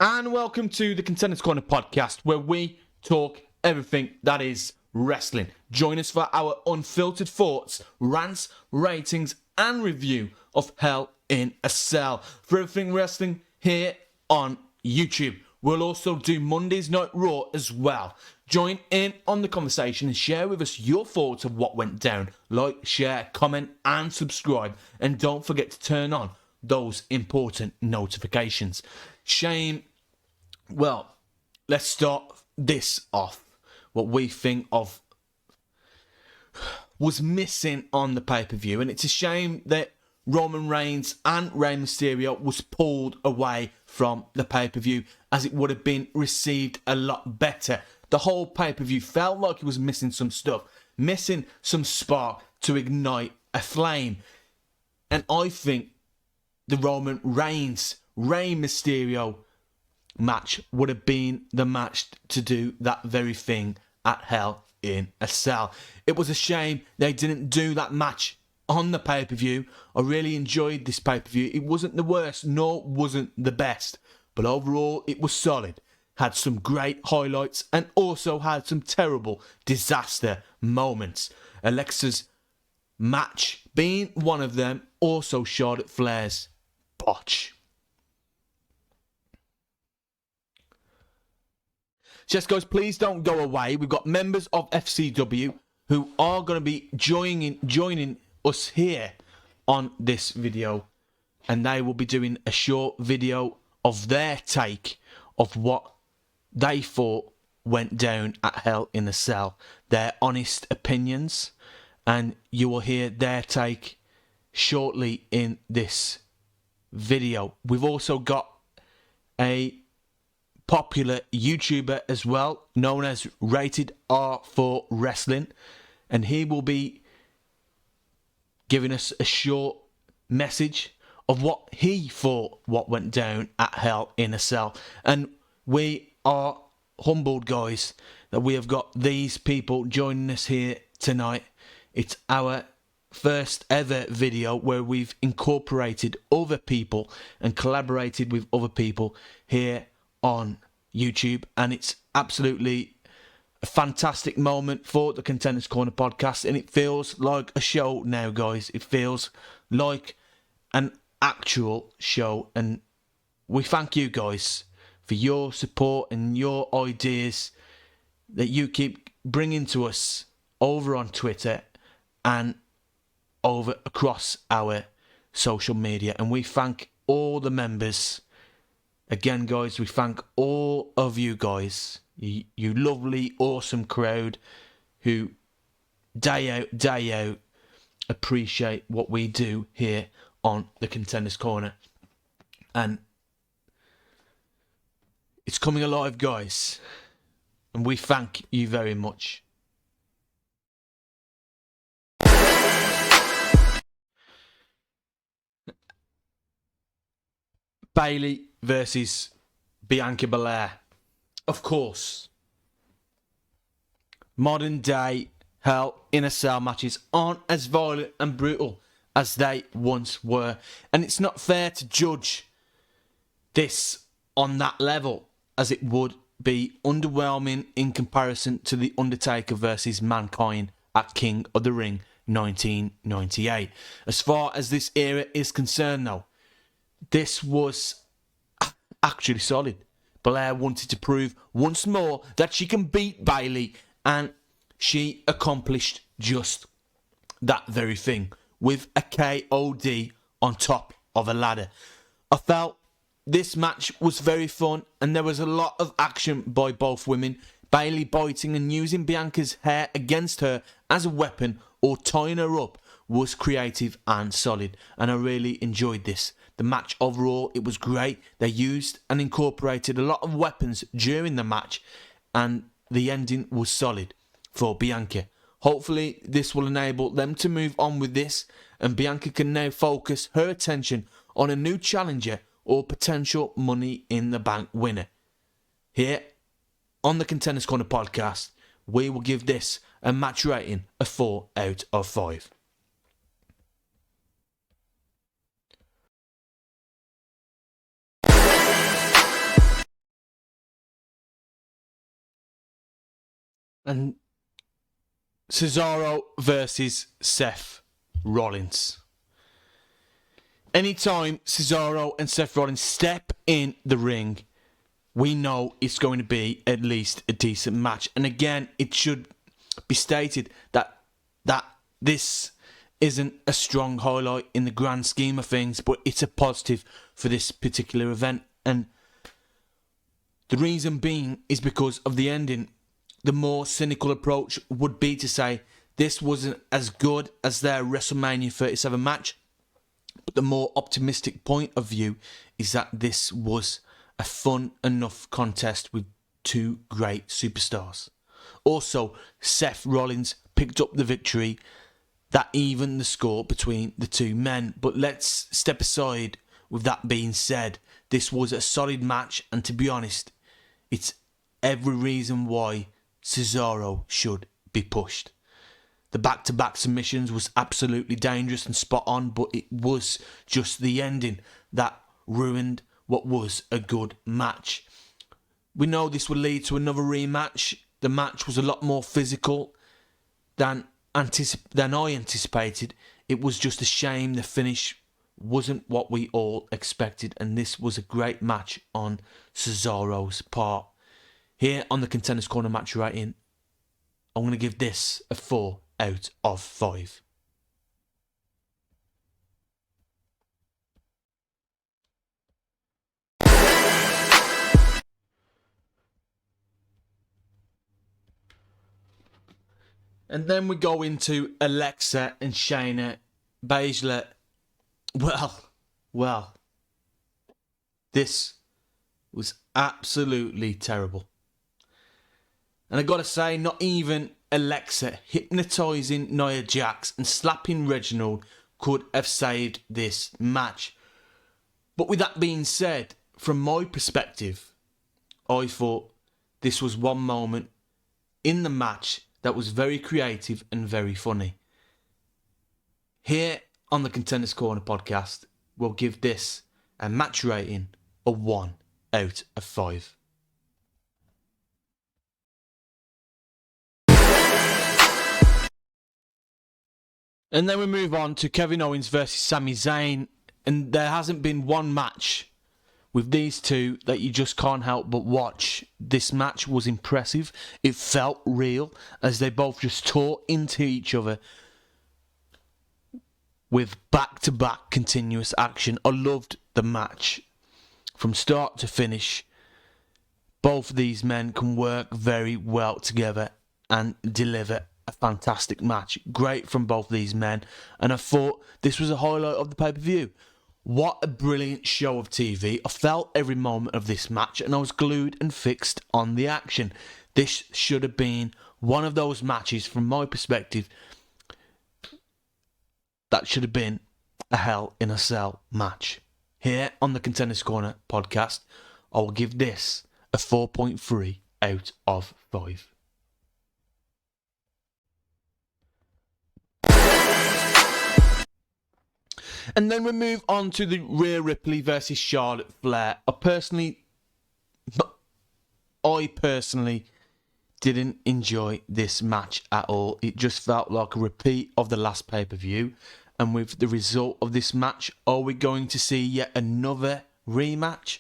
And welcome to the Contenders Corner Podcast, where we talk everything that is wrestling. Join us for our unfiltered thoughts, rants, ratings, and review of Hell in a Cell for everything wrestling here on YouTube. We'll also do Monday's Night Raw as well. Join in on the conversation and share with us your thoughts of what went down. Like, share, comment, and subscribe. And don't forget to turn on those important notifications. Shame. Well, let's start this off. What we think of was missing on the pay-per-view. And it's a shame that Roman Reigns and Rey Mysterio was pulled away from the pay-per-view, as it would have been received a lot better. The whole pay-per-view felt like it was missing some stuff, missing some spark to ignite a flame. And I think the Roman Reigns, Rey Mysterio match would have been the match to do that very thing at Hell in a Cell. It was a shame they didn't do that match on the pay-per-view. I really enjoyed this pay-per-view. It wasn't the worst, nor wasn't the best, but overall it was solid. Had some great highlights and also had some terrible disaster moments. Alexa's match being one of them, also Charlotte Flair's botch. Just guys, please don't go away. We've got members of FCW who are going to be joining us here on this video, and they will be doing a short video of their take of what they thought went down at Hell in a Cell, their honest opinions, and you will hear their take shortly in this video. We've also got a popular YouTuber as well, known as Rated R For Rasslin, and he will be giving us a short message of what he thought what went down at Hell in a Cell. And we are humbled, guys, that we have got these people joining us here tonight. It's our first ever video where we've incorporated other people and collaborated with other people here on YouTube, and it's absolutely a fantastic moment for the Contenders Corner podcast, and it feels like a show now, guys. It feels like an actual show, and we thank you guys for your support and your ideas that you keep bringing to us over on Twitter and over across our social media, and we thank all the members. Again, guys, we thank all of you guys, you lovely, awesome crowd who day out appreciate what we do here on the Contenders Corner. And it's coming alive, guys, and we thank you very much. Bayley versus Bianca Belair. Of course, modern day Hell in a Cell matches aren't as violent and brutal as they once were, and it's not fair to judge this on that level, as it would be underwhelming in comparison to The Undertaker versus Mankind at King of the Ring 1998. As far as this era is concerned, though, this was actually solid. Belair wanted to prove once more that she can beat Bayley, and she accomplished just that very thing with a KOD on top of a ladder. I felt this match was very fun, and there was a lot of action by both women. Bayley biting and using Bianca's hair against her as a weapon or tying her up was creative and solid, and I really enjoyed this. The match overall, it was great. They used and incorporated a lot of weapons during the match, and the ending was solid for Bianca. Hopefully this will enable them to move on with this, and Bianca can now focus her attention on a new challenger or potential Money in the Bank winner. Here on the Contenders Corner podcast, we will give this a match rating of 4 out of 5. And Cesaro versus Seth Rollins. Anytime Cesaro and Seth Rollins step in the ring, we know it's going to be at least a decent match. And again, it should be stated that this isn't a strong highlight in the grand scheme of things, but it's a positive for this particular event. And the reason being is because of the ending. The more cynical approach would be to say this wasn't as good as their WrestleMania 37 match, but the more optimistic point of view is that this was a fun enough contest with two great superstars. Also, Seth Rollins picked up the victory that evened the score between the two men. But let's step aside with that being said. This was a solid match, and to be honest, it's every reason why Cesaro should be pushed. The back-to-back submissions was absolutely dangerous and spot on, but it was just the ending that ruined what was a good match. We know this will lead to another rematch. The match was a lot more physical than I anticipated. It was just a shame the finish wasn't what we all expected, and this was a great match on Cesaro's part. Here on the Contenders Corner match rating, I'm going to give this a 4 out of 5. And then we go into Alexa and Shayna. Baszler. Well, this was absolutely terrible. And I gotta say, not even Alexa hypnotising Nia Jax and slapping Reginald could have saved this match. But with that being said, from my perspective, I thought this was one moment in the match that was very creative and very funny. Here on the Contenders Corner podcast, we'll give this a match rating of 1 out of 5. And then we move on to Kevin Owens versus Sami Zayn. And there hasn't been one match with these two that you just can't help but watch. This match was impressive. It felt real as they both just tore into each other with back-to-back continuous action. I loved the match from start to finish. Both of these men can work very well together and deliver a fantastic match. Great from both these men. And I thought this was a highlight of the pay-per-view. What a brilliant show of TV. I felt every moment of this match and I was glued and fixed on the action. This should have been one of those matches, from my perspective, that should have been a Hell in a Cell match. Here on the Contenders Corner podcast, I will give this a 4.3 out of 5. And then we move on to the Rhea Ripley versus Charlotte Flair. I personally didn't enjoy this match at all. It just felt like a repeat of the last pay-per-view. And with the result of this match, are we going to see yet another rematch?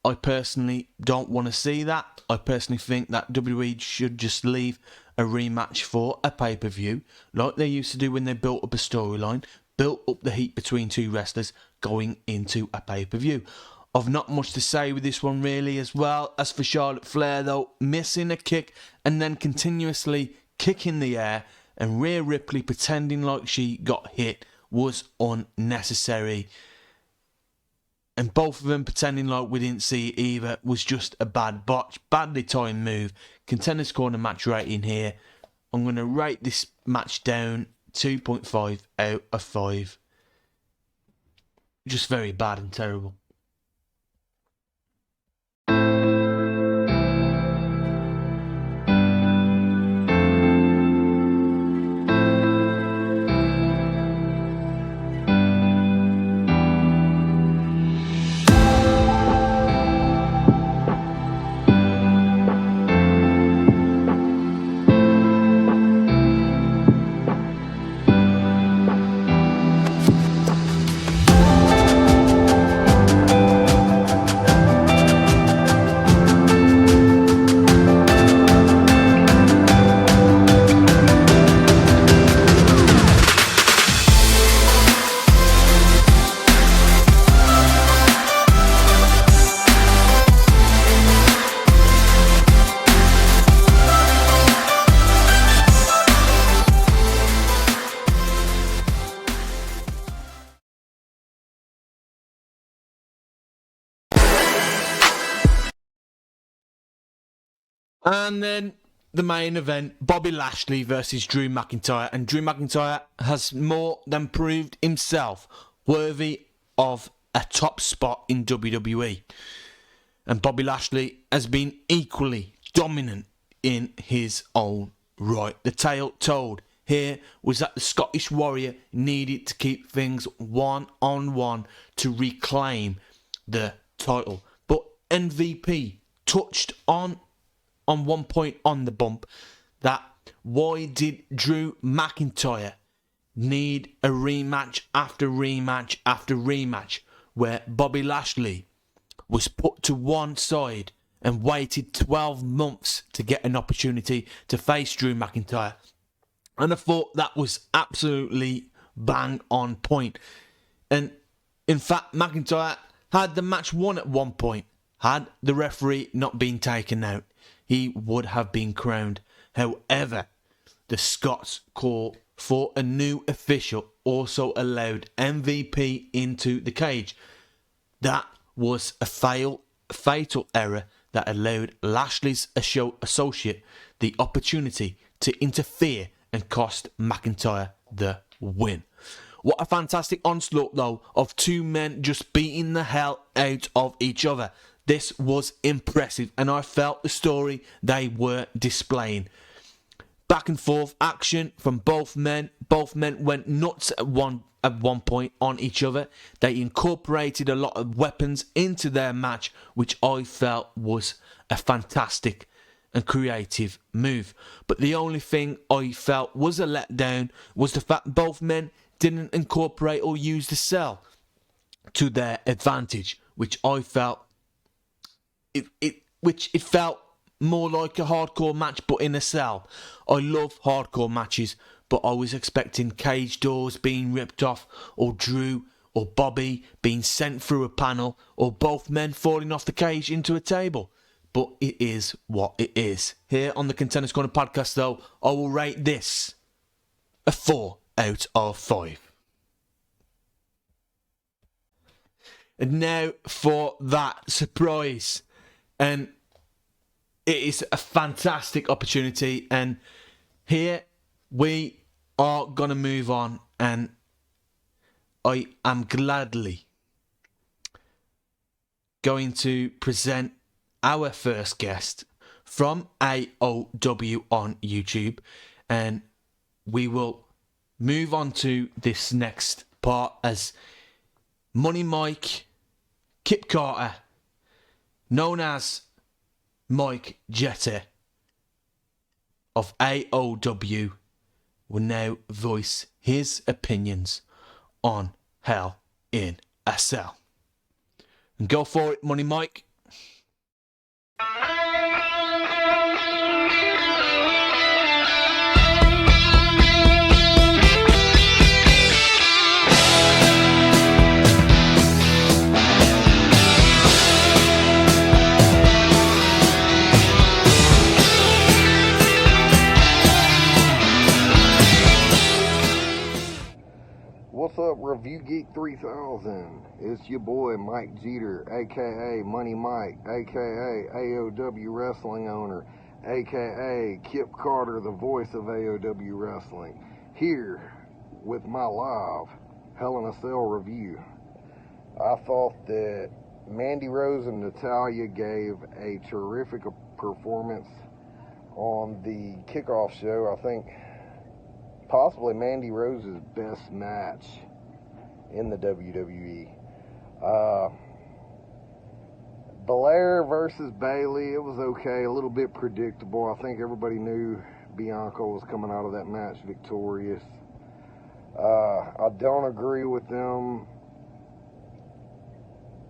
I personally don't want to see that. I personally think that WWE should just leave a rematch for a pay-per-view, like they used to do when they built up a storyline, built up the heat between two wrestlers going into a pay-per-view. I've not much to say with this one really as well. As for Charlotte Flair though, missing a kick and then continuously kicking the air and Rhea Ripley pretending like she got hit was unnecessary. And both of them pretending like we didn't see it either was just a bad botch, badly timed move. Contenders Corner match rating here. I'm going to rate this match down 2.5 out of 5. Just very bad and terrible. And then the main event, Bobby Lashley versus Drew McIntyre. And Drew McIntyre has more than proved himself worthy of a top spot in WWE. And Bobby Lashley has been equally dominant in his own right. The tale told here was that the Scottish Warrior needed to keep things one-on-one to reclaim the title. But MVP touched on one point on the bump, that why did Drew McIntyre need a rematch after rematch after rematch, where Bobby Lashley was put to one side and waited 12 months to get an opportunity to face Drew McIntyre. And I thought that was absolutely bang on point. And in fact, McIntyre had the match won at one point. Had the referee not been taken out, he would have been crowned. However, the Scots call for a new official also allowed MVP into the cage. That was a fatal error that allowed Lashley's associate the opportunity to interfere and cost McIntyre the win. What a fantastic onslaught, though, of two men just beating the hell out of each other. This was impressive, and I felt the story they were displaying. Back and forth action from both men. Both men went nuts at one point on each other. They incorporated a lot of weapons into their match, which I felt was a fantastic and creative move. But the only thing I felt was a letdown was the fact both men didn't incorporate or use the cell to their advantage, which I felt it felt more like a hardcore match but in a cell. I love hardcore matches, but I was expecting cage doors being ripped off, or Drew or Bobby being sent through a panel, or both men falling off the cage into a table. But it is what it is. Here on the Contenders Corner podcast, though, I will rate this a 4 out of 5. And now for that surprise. And it is a fantastic opportunity. And here we are going to move on. And I am gladly going to present our first guest from AOW on YouTube. And we will move on to this next part as Money Mike Kip Carter, known as Mike Jeter of AOW, will now voice his opinions on Hell in a Cell. And go for it, Money Mike. What's up, Review Geek 3000? It's your boy Mike Jeter, aka Money Mike, aka AOW Wrestling owner, aka Kip Carter, the voice of AOW Wrestling, here with my live Hell in a Cell review. I thought that Mandy Rose and Natalya gave a terrific performance on the kickoff show. I think possibly Mandy Rose's best match in the WWE. Belair versus Bayley, it was okay, a little bit predictable. I think everybody knew Bianca was coming out of that match victorious. I don't agree with them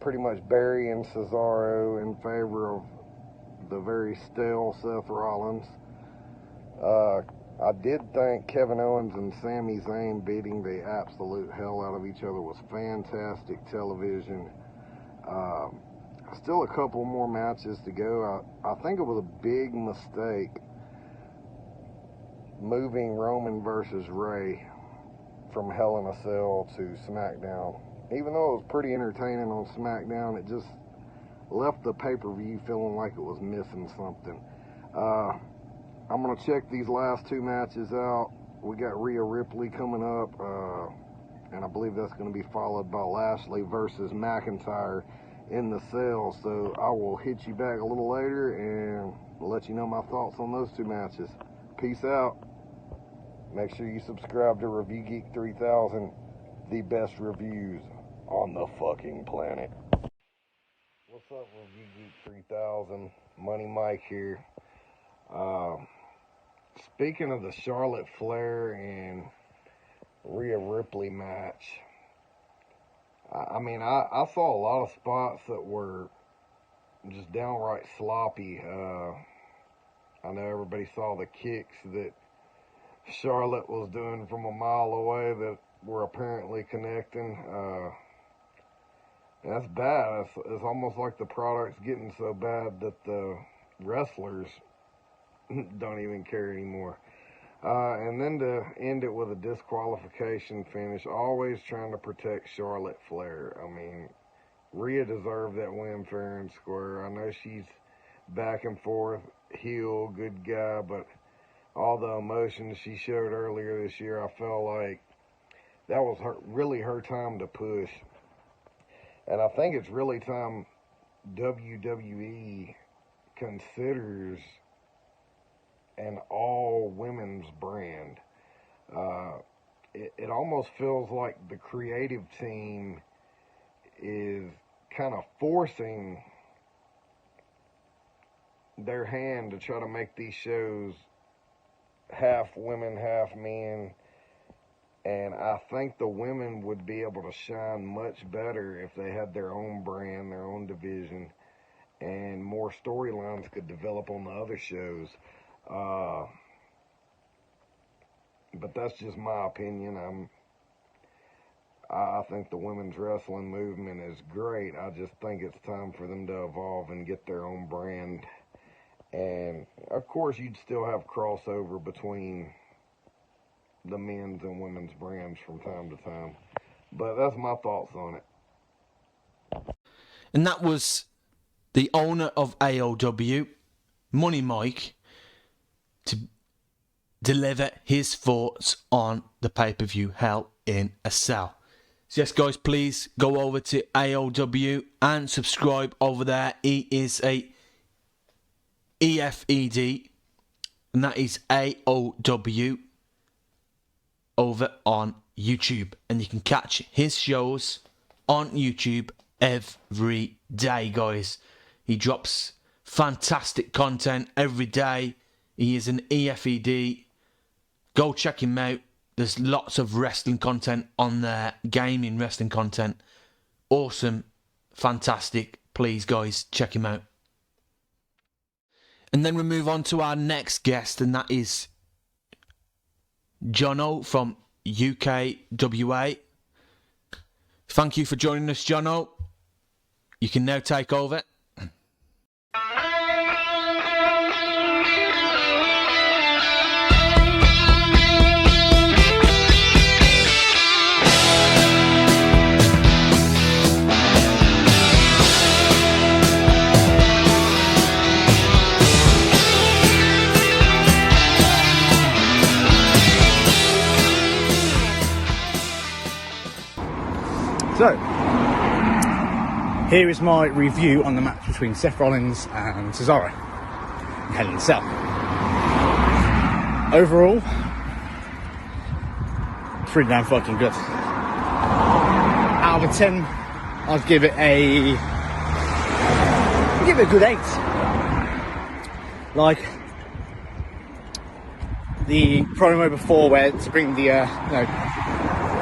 pretty much burying Cesaro in favor of the very stale Seth Rollins. I did think Kevin Owens and Sami Zayn beating the absolute hell out of each other was fantastic television. Still a couple more matches to go. I think it was a big mistake moving Roman versus Rhea from Hell in a Cell to SmackDown. Even though it was pretty entertaining on SmackDown, it just left the pay-per-view feeling like it was missing something. I'm going to check these last two matches out. We got Rhea Ripley coming up, and I believe that's going to be followed by Lashley versus McIntyre in the cell. So I will hit you back a little later and let you know my thoughts on those two matches. Peace out. Make sure you subscribe to Review Geek 3000, the best reviews on the fucking planet. What's up, Review Geek 3000? Money Mike here. Speaking of the Charlotte Flair and Rhea Ripley match, I mean, I saw a lot of spots that were just downright sloppy. I know everybody saw the kicks that Charlotte was doing from a mile away that were apparently connecting. That's bad. It's almost like the product's getting so bad that the wrestlers don't even care anymore. And then to end it with a disqualification finish, always trying to protect Charlotte Flair. I mean, Rhea deserved that win fair and square. I know she's back and forth, heel, good guy, but all the emotions she showed earlier this year, I felt like that was really her time to push. And I think it's really time WWE considers an all-women's brand. It almost feels like the creative team is kind of forcing their hand to try to make these shows half women, half men. And I think the women would be able to shine much better if they had their own brand, their own division, and more storylines could develop on the other shows. But that's just my opinion. I think the women's wrestling movement is great. I just think it's time for them to evolve and get their own brand. And of course, you'd still have crossover between the men's and women's brands from time to time. But that's my thoughts on it. And that was the owner of AOW, Money Mike, to deliver his thoughts on the pay-per-view Hell in a Cell. So yes, guys, please go over to AOW and subscribe over there. He is a EFED, and that is AOW over on YouTube. And you can catch his shows on YouTube every day, guys. He drops fantastic content every day. He is an EFED. Go check him out. There's lots of wrestling content on there. Gaming wrestling content. Awesome. Fantastic. Please, guys, check him out. And then we move on to our next guest, and that is Jono from UKWA. Thank you for joining us, Jono. You can now take over. So, here is my review on the match between Seth Rollins and Cesaro in Hell in a Cell. Overall, pretty damn fucking good. Out of a 10, I'd give it a good 8. Like the promo before, where to bring the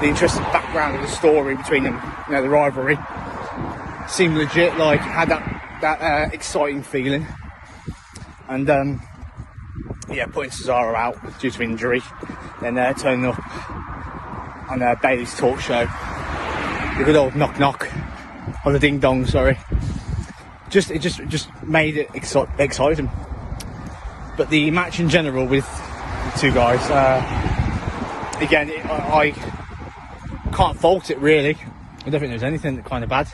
the interesting background of the story between them, the rivalry, seemed legit, like had that exciting feeling. And putting Cesaro out due to injury, then turning up on Bailey's talk show, the good old knock knock, or the ding dong, sorry. It just made it exciting. But the match in general with the two guys, again, I can't fault it really. I don't think there's anything kind of bad.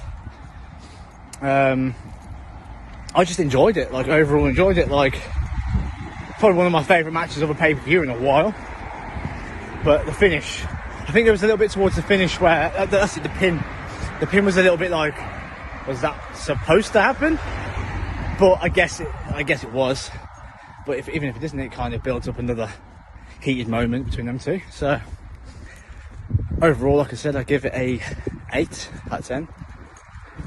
I just enjoyed it, overall enjoyed it. probably one of my favourite matches of a pay-per-view in a while. But the finish, I think there was a little bit towards the finish where, that's it, the pin. The pin was a little bit like, was that supposed to happen? But I guess it was. But even if it isn't, it kind of builds up another heated moment between them two. So overall, like I said, I give it a 8 out of 10.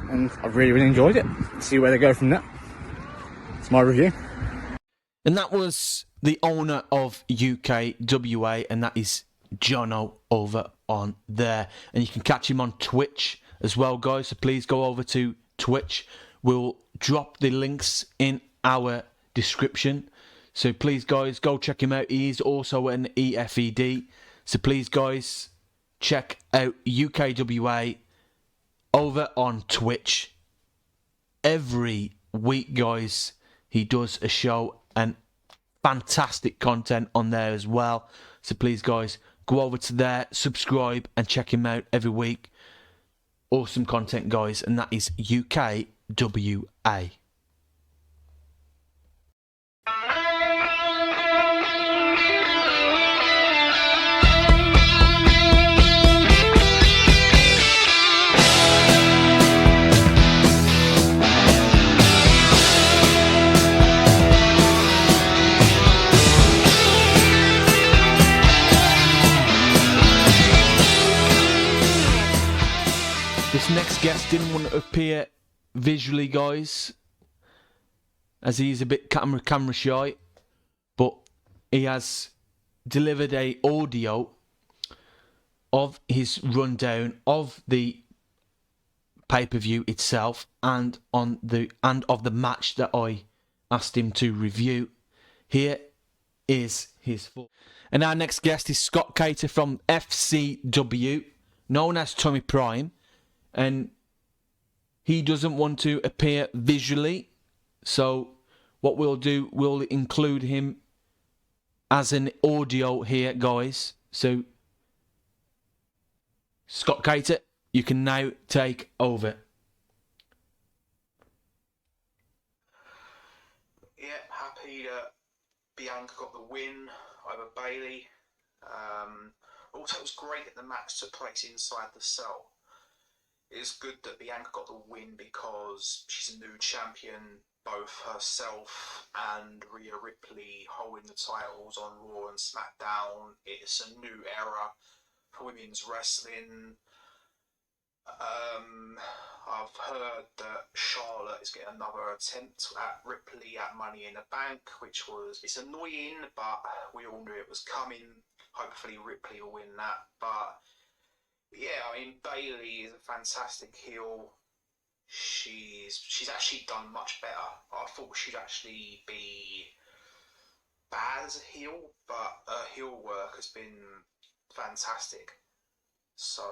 And I really enjoyed it. Let's see where they go from there. It's my review. And that was the owner of UKWA, and that is Jono over on there. And you can catch him on Twitch as well, guys. So please go over to Twitch. We'll drop the links in our description. So please, guys, go check him out. He is also an EFED. So please, guys, check out UKWA over on Twitch. Every week, guys, he does a show and fantastic content on there as well. So please, guys, go over to there, subscribe, and check him out every week. Awesome content, guys, and that is UKWA. This next guest didn't want to appear visually, guys, as he's a bit camera shy, but he has delivered a audio of his rundown of the pay-per-view itself and of the match that I asked him to review. Here is his full. And our next guest is Scott Cater from FCW, known as Tommy Prime. And he doesn't want to appear visually, so what we'll do, we'll include him as an audio here, guys. So Scott Cater, you can now take over. Yeah, happy that Bianca got the win over Bayley. Also, it was great that the match took place inside the cell. It's good that Bianca got the win because she's a new champion, both herself and Rhea Ripley holding the titles on Raw and SmackDown. It's a new era for women's wrestling. I've heard that Charlotte is getting another attempt at Ripley at Money in the Bank, it's annoying, but we all knew it was coming. Hopefully Ripley will win that, but yeah, I mean, Bayley is a fantastic heel. She's actually done much better. I thought she'd actually be bad as a heel, but her heel work has been fantastic. So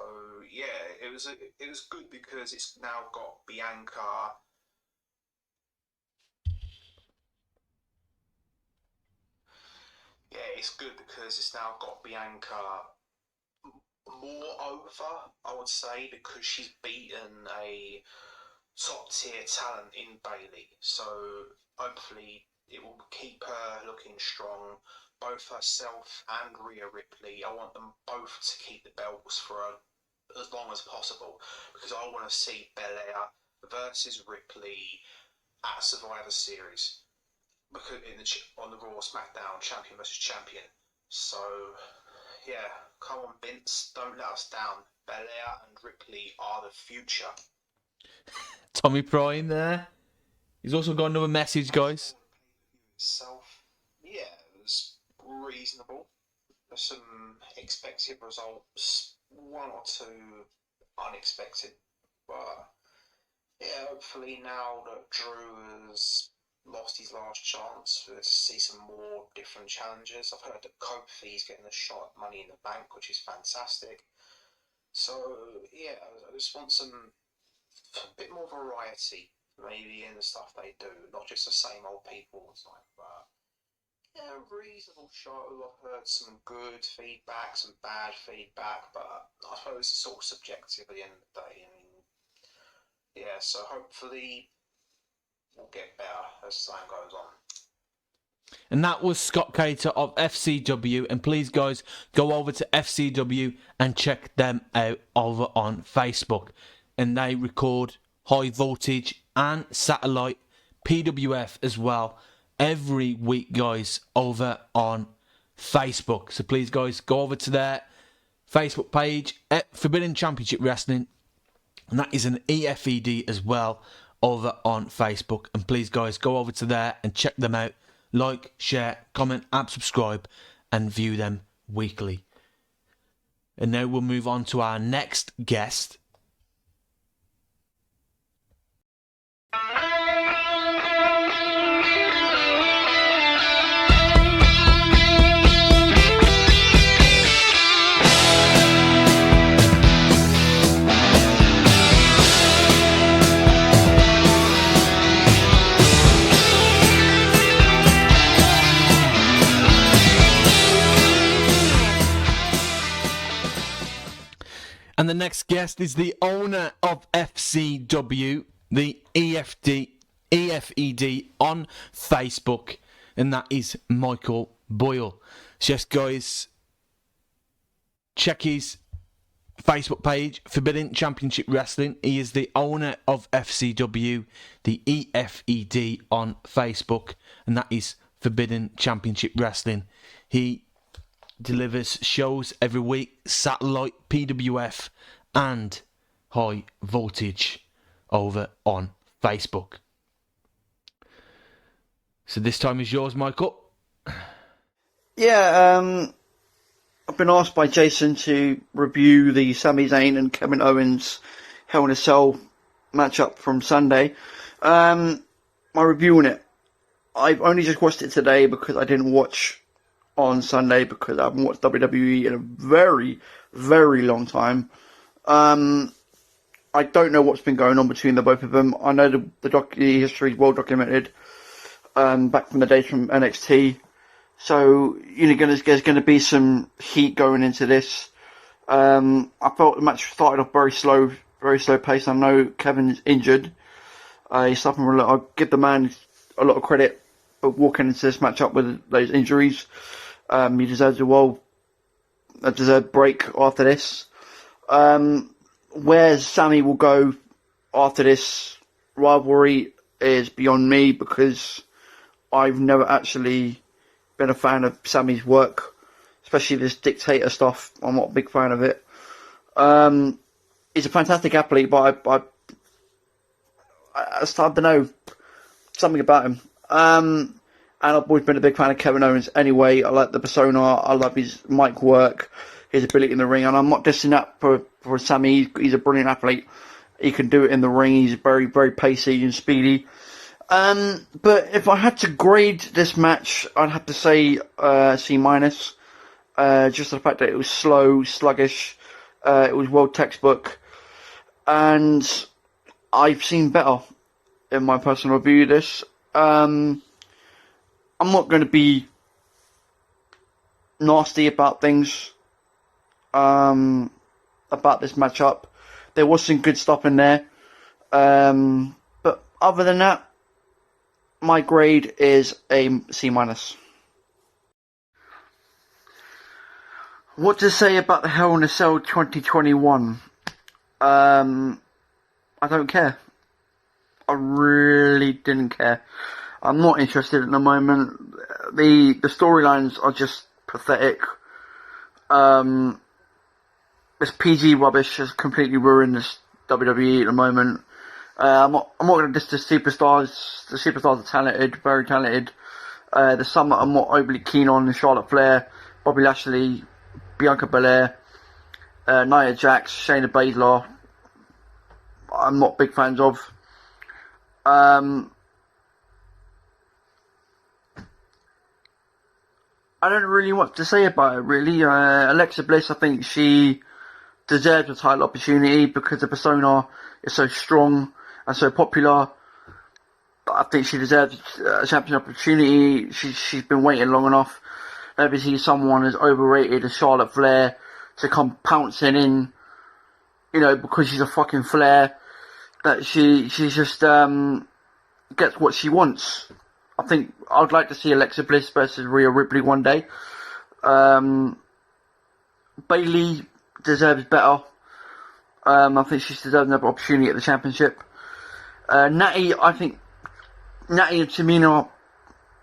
yeah, it was good because it's now got Bianca. Yeah, it's good because it's now got Bianca more over, I would say, because she's beaten a top tier talent in Bayley. So hopefully it will keep her looking strong, both herself and Rhea Ripley. I want them both to keep the belts for as long as possible, because I want to see Belair versus Ripley at Survivor Series, because on the Raw SmackDown champion versus champion. So yeah, come on, Vince, don't let us down. Belair and Ripley are the future. Tommy Prime there. He's also got another message, guys. Yeah, it was reasonable. There's some expected results, one or two unexpected. But yeah, hopefully now that Drew has lost his last chance, to see some more different challenges. I've heard that Kofi's getting a shot at Money in the Bank, which is fantastic. So yeah, I just want a bit more variety, maybe, in the stuff they do, not just the same old people all the time. But yeah, reasonable show. I've heard some good feedback, some bad feedback, but I suppose it's all subjective at the end of the day. I mean, yeah, so hopefully we'll get better as time goes on. And that was Scott Cater of FCW. And please, guys, go over to FCW and check them out over on Facebook. And they record High Voltage and Satellite PWF as well every week, guys, over on Facebook. So please, guys, go over to their Facebook page at Forbidden Championship Wrestling. And that is an EFED as well over on Facebook. And please, guys, go over to there and check them out. Like, share, comment, and subscribe, and view them weekly. And now we'll move on to our next guest. And the next guest is the owner of FCW, the EFED on Facebook, and that is Michael Boyle. So yes, guys, check his Facebook page, Forbidden Championship Wrestling. He is the owner of FCW, the EFED on Facebook, and that is Forbidden Championship Wrestling. He delivers shows every week, Satellite, PWF, and High Voltage over on Facebook. So this time is yours, Michael. Yeah, I've been asked by Jason to review the Sami Zayn and Kevin Owens Hell in a Cell matchup from Sunday. My review on it, I've only just watched it today because I didn't watch on Sunday because I haven't watched WWE in a very, very long time. I don't know what's been going on between the both of them. I know the history is well documented, back from the days from NXT. So, there's going to be some heat going into this. I felt the match started off very slow pace. I know Kevin's injured. He's suffering a lot. I'll give the man a lot of credit for walking into this matchup with those injuries. He deserves a deserved break after this. Where Sami will go after this rivalry is beyond me because I've never actually been a fan of Sami's work, especially this dictator stuff. I'm not a big fan of it. He's a fantastic athlete, but I don't know, something about him. And I've always been a big fan of Kevin Owens anyway. I like the persona. I love his mic work, his ability in the ring. And I'm not dissing that for Sami. He's a brilliant athlete. He can do it in the ring. He's very, very pacey and speedy. But if I had to grade this match, I'd have to say C-. Just the fact that it was slow, sluggish. It was well textbook. And I've seen better in my personal review of this. I'm not going to be nasty about things, about this matchup. There was some good stuff in there. But other than that, my grade is a C-. What to say about the Hell in a Cell 2021? I don't care. I really didn't care. I'm not interested at the moment. The storylines are just pathetic. This PG rubbish has completely ruined this WWE at the moment. I'm not going to diss the superstars. The superstars are talented, very talented. There's some that I'm not overly keen on: Charlotte Flair, Bobby Lashley, Bianca Belair, Nia Jax, Shayna Baszler. I'm not big fans of. I don't really want to say about it, really. Alexa Bliss, I think she deserves a title opportunity because the persona is so strong and so popular. I think she deserves a champion opportunity. She's been waiting long enough. Never see someone as overrated as Charlotte Flair to come pouncing in, because she's a fucking Flair. That she just gets what she wants. I think I'd like to see Alexa Bliss versus Rhea Ripley one day. Bayley deserves better. I think she deserves another opportunity at the championship. Natty, I think Natty and Tamina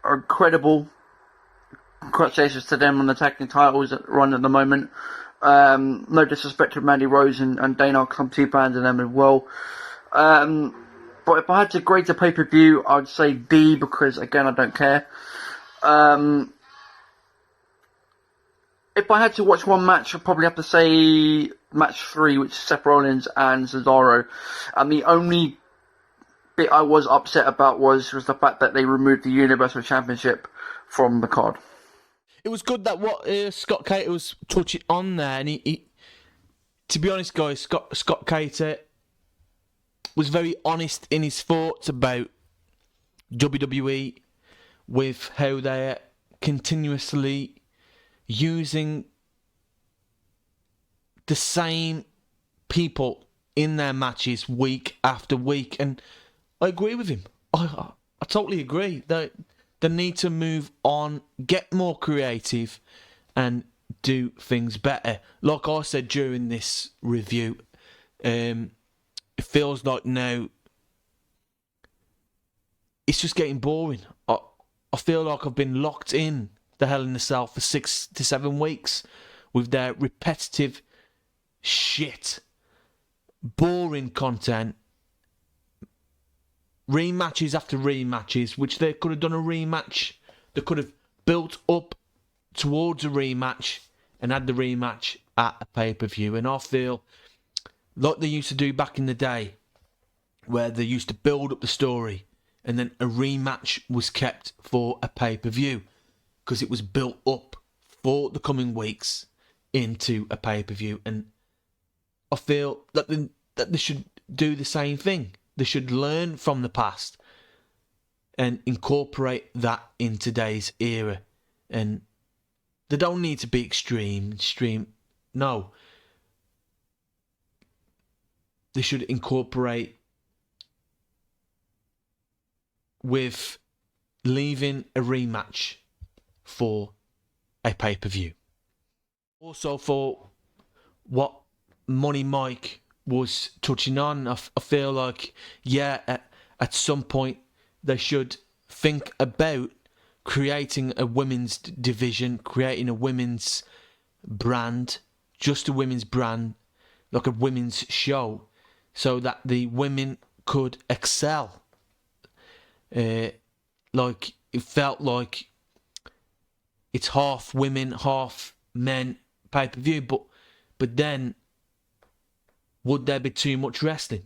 are incredible. Congratulations to them on the tag team titles run at the moment. No disrespect to Mandy Rose and Dana, I'm 2 fans of them as well. But if I had to grade the pay-per-view, I'd say B, because again, I don't care. If I had to watch one match, I'd probably have to say match 3, which is Seth Rollins and Cesaro. And the only bit I was upset about was the fact that they removed the Universal Championship from the card. It was good that what Scott Cater was touching on there, and he to be honest, guys, Scott Cater was very honest in his thoughts about WWE with how they're continuously using the same people in their matches week after week, and I agree with him. I totally agree. They need to move on, get more creative, and do things better. Like I said during this review, it feels like now it's just getting boring. I feel like I've been locked in the Hell in the Cell for 6 to 7 weeks with their repetitive shit, boring content, rematches after rematches, which they could have done a rematch. They could have built up towards a rematch and had the rematch at a pay-per-view. And I feel like they used to do back in the day, where they used to build up the story and then a rematch was kept for a pay-per-view, because it was built up for the coming weeks into a pay-per-view. And I feel that they should do the same thing. They should learn from the past and incorporate that in today's era. And they don't need to be extreme. No. They should incorporate with leaving a rematch for a pay-per-view. Also, for what Money Mike was touching on, I feel like, at some point they should think about creating a women's division, creating a women's brand, just a women's brand, like a women's show, so that the women could excel. Like, it felt like it's half women, half men pay-per-view, but then would there be too much wrestling?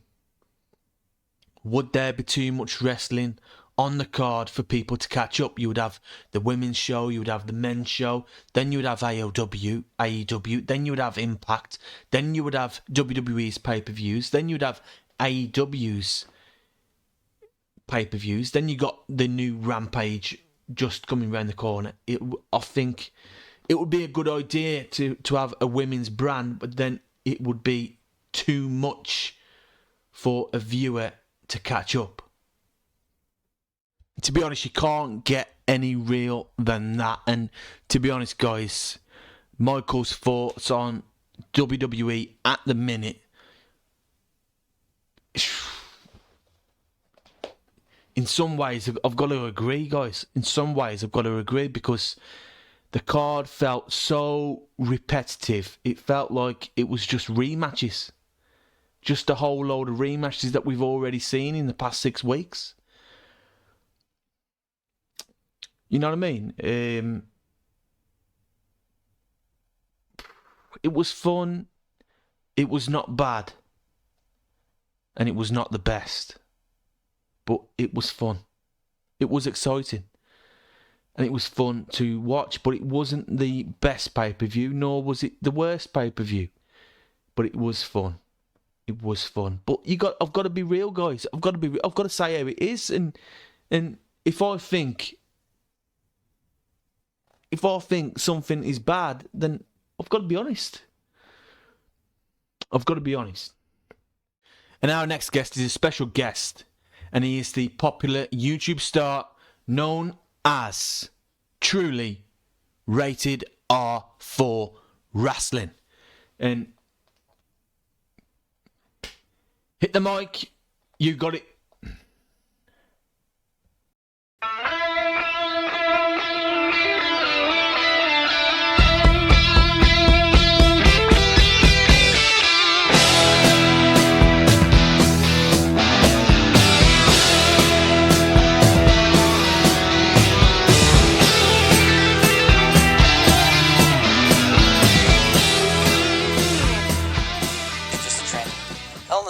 Would there be too much wrestling on the card for people to catch up? You would have the women's show, you would have the men's show, then you would have AEW, then you would have Impact, then you would have WWE's pay-per-views, then you would have AEW's pay-per-views, then you got the new Rampage just coming around the corner. I think it would be a good idea to have a women's brand, but then it would be too much for a viewer to catch up. To be honest, you can't get any real than that. And to be honest, guys, Michael's thoughts on WWE at the minute, in some ways, I've got to agree, guys. In some ways, I've got to agree, because the card felt so repetitive. It felt like it was just rematches. Just a whole load of rematches that we've already seen in the past 6 weeks. You know what I mean? It was fun. It was not bad. And it was not the best. But it was fun. It was exciting. And it was fun to watch. But it wasn't the best pay-per-view, nor was it the worst pay-per-view. But it was fun. It was fun. But I've got to be real, guys. I've got to say how it is. And if I think something is bad, then I've got to be honest. I've got to be honest. And our next guest is a special guest, and he is the popular YouTube star known as truly Rated R For Rasslin. And hit the mic, you got it.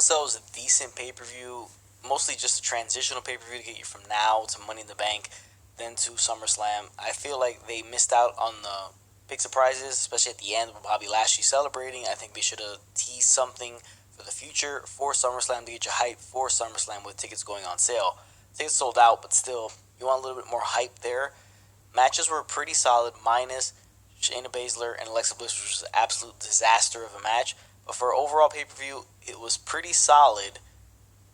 Cell was a decent pay-per-view, mostly just a transitional pay-per-view to get you from now to Money in the Bank, then to SummerSlam. I feel like they missed out on the big surprises, especially at the end with Bobby Lashley celebrating. I think they should have teased something for the future for SummerSlam to get you hype for SummerSlam with tickets going on sale. Tickets sold out, but still, you want a little bit more hype there. Matches were pretty solid, minus Shayna Baszler and Alexa Bliss, which was an absolute disaster of a match. But for overall pay-per-view, it was pretty solid.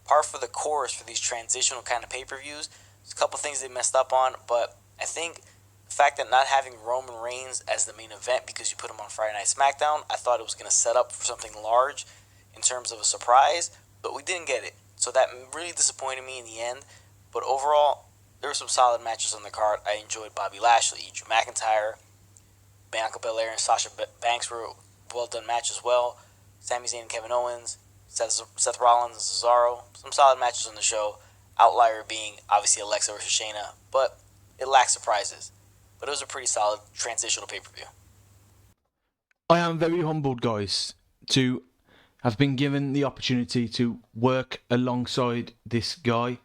Par for the course for these transitional kind of pay-per-views. There's a couple things they messed up on, but I think the fact that not having Roman Reigns as the main event because you put him on Friday Night SmackDown, I thought it was going to set up for something large in terms of a surprise, but we didn't get it. So that really disappointed me in the end. But overall, there were some solid matches on the card. I enjoyed Bobby Lashley, Drew McIntyre, Bianca Belair, and Sasha Banks were a well-done match as well. Sami Zayn and Kevin Owens, Seth Rollins and Cesaro. Some solid matches on the show. Outlier being, obviously, Alexa versus Shayna. But it lacked surprises. But it was a pretty solid transitional pay-per-view. I am very humbled, guys, to have been given the opportunity to work alongside this guy.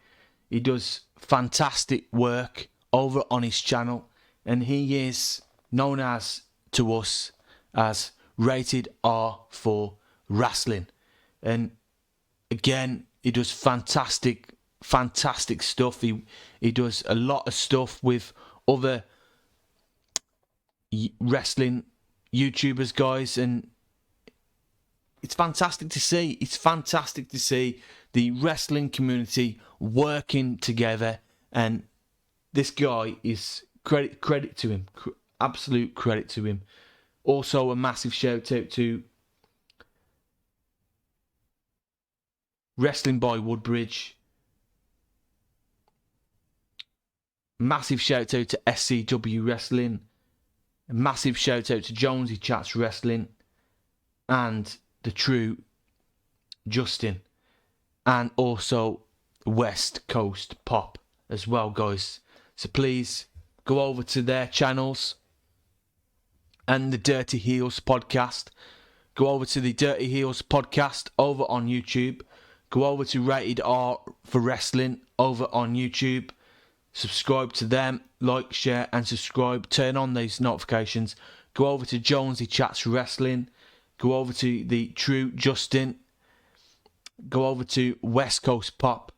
He does fantastic work over on his channel. And he is known as, to us, as Rated R For Rasslin. And again, he does fantastic stuff. He does a lot of stuff with other wrestling YouTubers, guys, and it's fantastic to see. It's fantastic to see the wrestling community working together, and this guy is credit to him, absolute credit to him. Also, a massive shout out to Wrestling by Woodbridge. Massive shout out to SCW Wrestling. A massive shout out to Jonesy Chats Wrestling. And the true Justin. And also West Coast Pop as well, guys. So please go over to their channels. And the Dirty Heels podcast. Go over to the Dirty Heels podcast over on YouTube. Go over to Rated R For Rasslin over on YouTube. Subscribe to them. Like, share and subscribe. Turn on these notifications. Go over to Jonesy Chats Wrestling. Go over to the True Justin. Go over to West Coast Pop.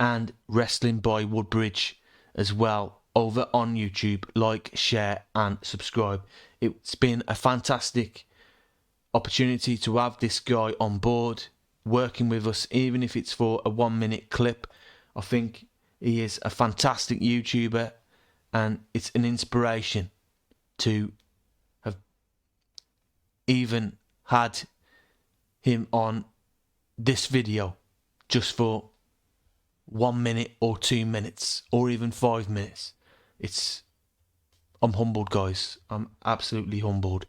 And Wrestling by Woodbridge as well over on YouTube. Like, share and subscribe. It's been a fantastic opportunity to have this guy on board, working with us, even if it's for a 1 minute clip. I think he is a fantastic YouTuber, and it's an inspiration to have even had him on this video just for 1 minute or 2 minutes or even 5 minutes. I'm humbled, guys. I'm absolutely humbled.